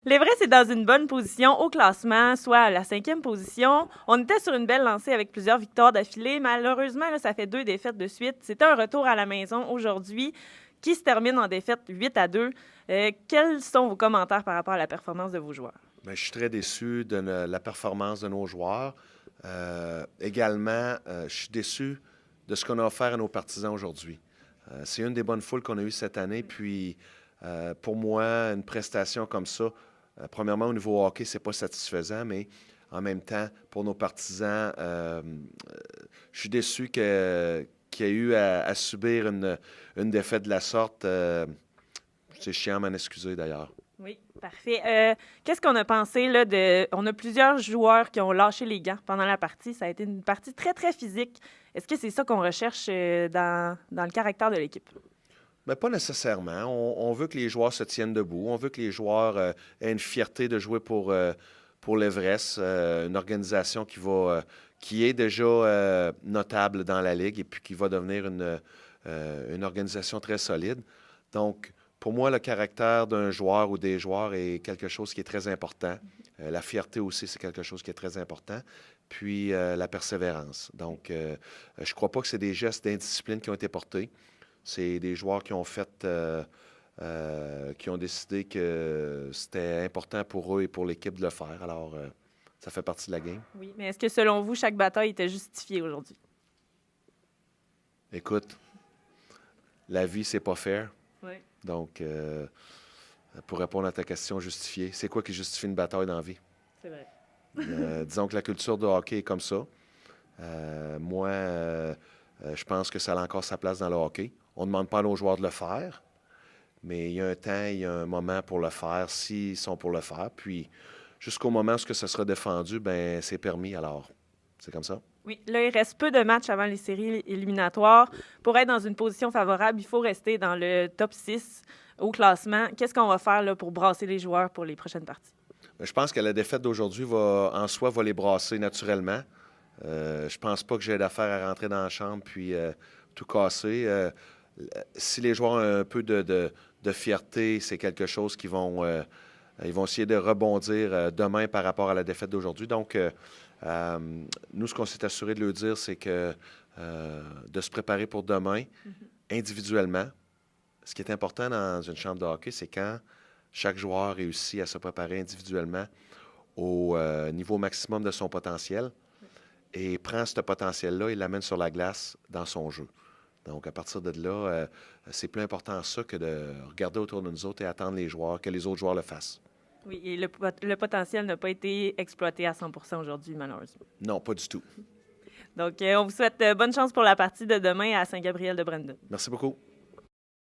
L'Everest est dans une bonne position au classement, soit à la 5e position. On était sur une belle lancée avec plusieurs victoires d'affilée. Malheureusement, là, ça fait 2 défaites de suite. C'était un retour à la maison aujourd'hui qui se termine en défaite 8-2. Quels sont vos commentaires par rapport à la performance de vos joueurs? Bien, je suis très déçu de la performance de nos joueurs. Également, je suis déçu de ce qu'on a offert à nos partisans aujourd'hui. C'est une des bonnes foules qu'on a eues cette année. Puis, pour moi, une prestation comme ça, premièrement, au niveau hockey, c'est pas satisfaisant, mais en même temps, pour nos partisans, je suis déçu qu'il y ait eu à subir une défaite de la sorte. C'est chiant à m'en excuser d'ailleurs. Oui, parfait. Qu'est-ce qu'on a pensé là, On a plusieurs joueurs qui ont lâché les gants pendant la partie. Ça a été une partie très, très physique. Est-ce que c'est ça qu'on recherche dans le caractère de l'équipe? Mais pas nécessairement. On veut que les joueurs se tiennent debout. On veut que les joueurs aient une fierté de jouer pour l'Everest, une organisation qui est déjà notable dans la Ligue et puis qui va devenir une organisation très solide. Donc, pour moi, le caractère d'un joueur ou des joueurs est quelque chose qui est très important. La fierté aussi, c'est quelque chose qui est très important. Puis la persévérance. Donc, je ne crois pas que c'est des gestes d'indiscipline qui ont été portés. C'est des joueurs qui ont décidé que c'était important pour eux et pour l'équipe de le faire. Alors, ça fait partie de la game. Oui, mais est-ce que selon vous, chaque bataille était justifiée aujourd'hui? Écoute, la vie, c'est pas fair. Oui. Donc, pour répondre à ta question justifiée, c'est quoi qui justifie une bataille dans la vie? C'est vrai. Disons que la culture de hockey est comme ça. Moi, je pense que ça a encore sa place dans le hockey. On ne demande pas à nos joueurs de le faire, mais il y a un temps, il y a un moment pour le faire, s'ils sont pour le faire. Puis, jusqu'au moment où ça sera défendu, ben c'est permis. Alors, c'est comme ça. Oui, là, il reste peu de matchs avant les séries éliminatoires. Pour être dans une position favorable, il faut rester dans le top 6 au classement. Qu'est-ce qu'on va faire là, pour brasser les joueurs pour les prochaines parties? Je pense que la défaite d'aujourd'hui en soi va les brasser naturellement. Je pense pas que j'ai d'affaire à rentrer dans la chambre puis tout casser. Si les joueurs ont un peu de fierté, c'est quelque chose qu'ils ils vont essayer de rebondir demain par rapport à la défaite d'aujourd'hui. Donc, nous, ce qu'on s'est assuré de leur dire, c'est que de se préparer pour demain individuellement. Ce qui est important dans une chambre de hockey, c'est quand chaque joueur réussit à se préparer individuellement au niveau maximum de son potentiel et prend ce potentiel-là et l'amène sur la glace dans son jeu. Donc, à partir de là, c'est plus important ça que de regarder autour de nous autres et attendre les joueurs, que les autres joueurs le fassent. Oui, et le potentiel n'a pas été exploité à 100% aujourd'hui, malheureusement. Non, pas du tout. Donc, on vous souhaite bonne chance pour la partie de demain à Saint-Gabriel-de-Brandon. Merci beaucoup.